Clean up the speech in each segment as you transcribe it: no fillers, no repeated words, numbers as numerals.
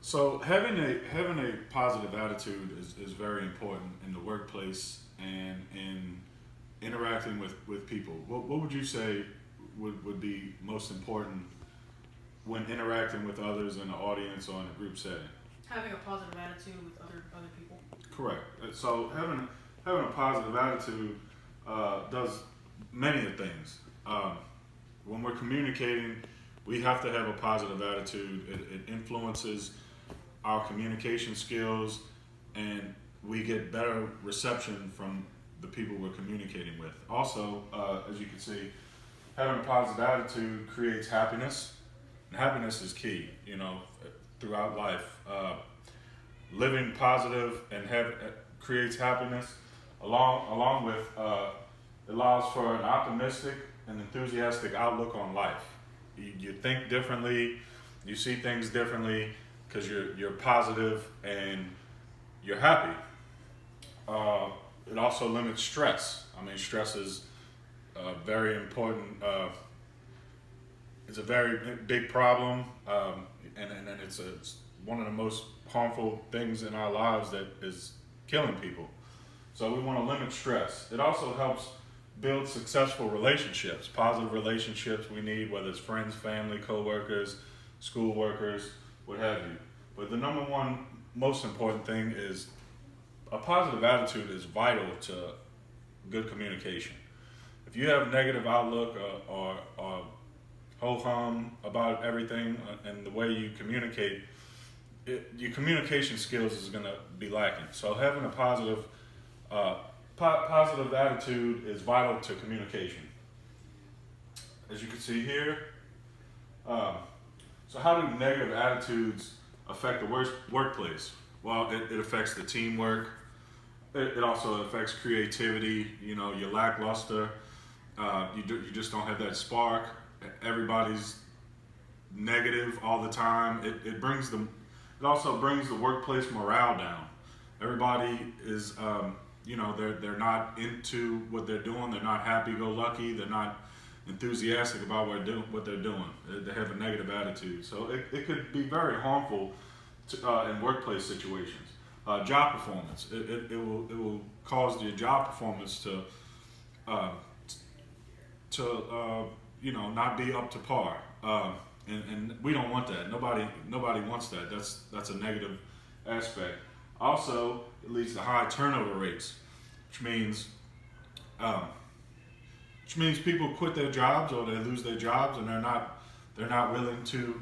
So having a positive attitude is very important in the workplace and in interacting with people. What would you say would be most important when interacting with others in the audience or in a group setting? Having a positive attitude with other people. Correct. So having a positive attitude does many of things. When we're communicating, we have to have a positive attitude. It influences our communication skills, and we get better reception from the people we're communicating with. Also, as you can see, having a positive attitude creates happiness, and happiness is key. Throughout life, living positive and have creates happiness, along with allows for an optimistic and enthusiastic outlook on life. You think differently, you see things differently because you're positive and you're happy. It also limits stress. I mean, stress is very important. It's a very big problem, and it's one of the most harmful things in our lives that is killing people. So we want to limit stress. It also helps build successful relationships, positive relationships we need, whether it's friends, family, co-workers, school workers, what have you. But the number one most important thing is a positive attitude is vital to good communication. If you have a negative outlook or ho-hum about everything and the way you communicate, your communication skills is going to be lacking. So having a positive attitude is vital to communication. As you can see here, so how do negative attitudes affect the workplace? Well, it affects the teamwork. It also affects creativity. You're lackluster. You just don't have that spark. Everybody's negative all the time. It also brings the workplace morale down. Everybody is they're not into what they're doing. They're not happy-go-lucky. They're not enthusiastic about what they're doing. They have a negative attitude. So it could be very harmful in workplace situations. Job performance. It will cause your job performance to not be up to par. And we don't want that. Nobody wants that. That's a negative aspect. Also, it leads to high turnover rates, which means people quit their jobs or they lose their jobs and they're not willing to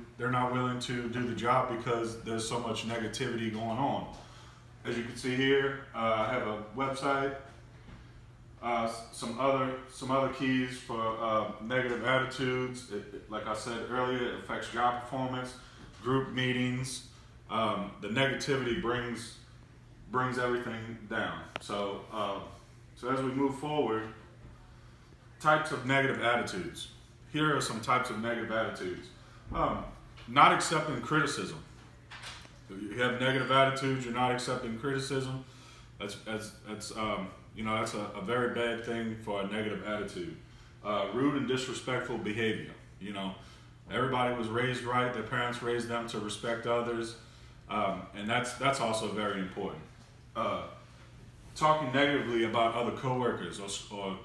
do the job because there's so much negativity going on. As you can see here, I have a website, some other keys for negative attitudes. Like I said earlier, it affects job performance, group meetings. The negativity brings everything down. So as we move forward, types of negative attitudes. Here are some types of negative attitudes. Not accepting criticism. If you have negative attitudes, you're not accepting criticism. That's a very bad thing for a negative attitude. Rude and disrespectful behavior. Everybody was raised right. Their parents raised them to respect others, and that's also very important. Talking negatively about other coworkers or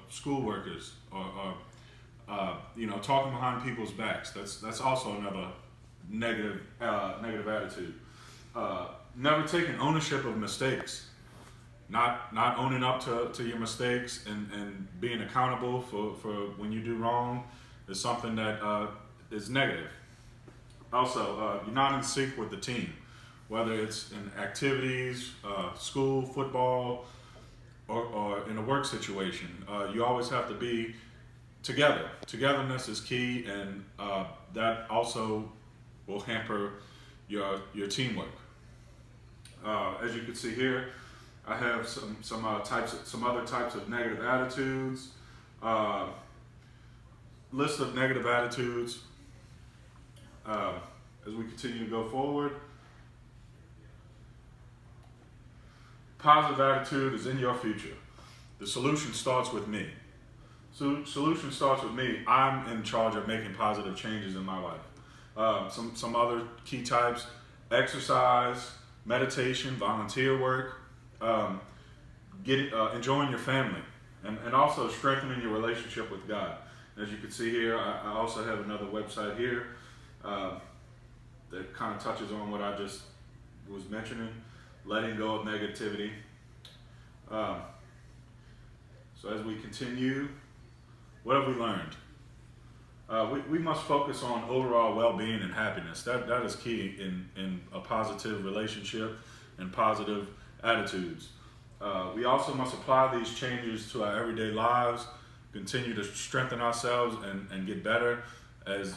school workers, or talking behind people's backs. That's also another negative attitude. Never taking ownership of mistakes. Not owning up to your mistakes and being accountable for when you do wrong is something that is negative. Also, you're not in sync with the team, whether it's in activities, school, football, or in a work situation. You always have to be together. Togetherness is key, and that also will hamper your teamwork. As you can see here, I have some other types of negative attitudes. List of negative attitudes. As we continue to go forward, positive attitude is in your future. The solution starts with me. So solution starts with me. I'm in charge of making positive changes in my life. Some other key types: exercise, meditation, volunteer work, enjoying your family, and also strengthening your relationship with God. As you can see here, I also have another website here that kind of touches on what I just was mentioning, letting go of negativity. So as we continue, what have we learned? We must focus on overall well-being and happiness. That is key in a positive relationship and positive attitudes. We also must apply these changes to our everyday lives, continue to strengthen ourselves and get better as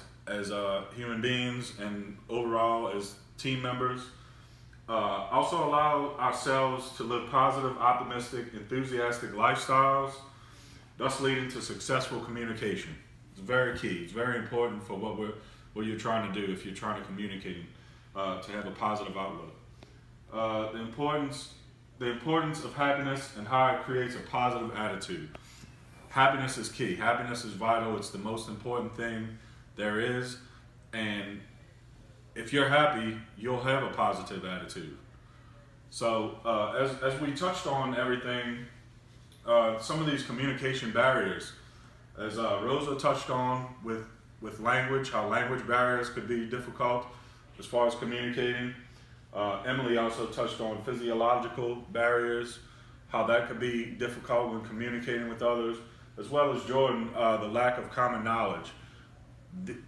human beings and overall as team members. Also allow ourselves to live positive, optimistic, enthusiastic lifestyles, thus leading to successful communication. It's very key. It's very important for what you're trying to do if you're trying to communicate, to have a positive outlook. The importance of happiness and how it creates a positive attitude. Happiness is key. Happiness is vital. It's the most important thing there is. And if you're happy, you'll have a positive attitude. So as we touched on everything, some of these communication barriers, as Rosa touched on with language, how language barriers could be difficult as far as communicating. Emily also touched on physiological barriers, how that could be difficult when communicating with others, as well as Jordan, the lack of common knowledge.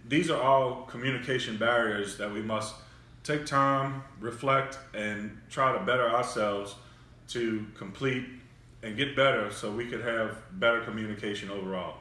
These are all communication barriers that we must take time, reflect, and try to better ourselves to complete and get better so we could have better communication overall.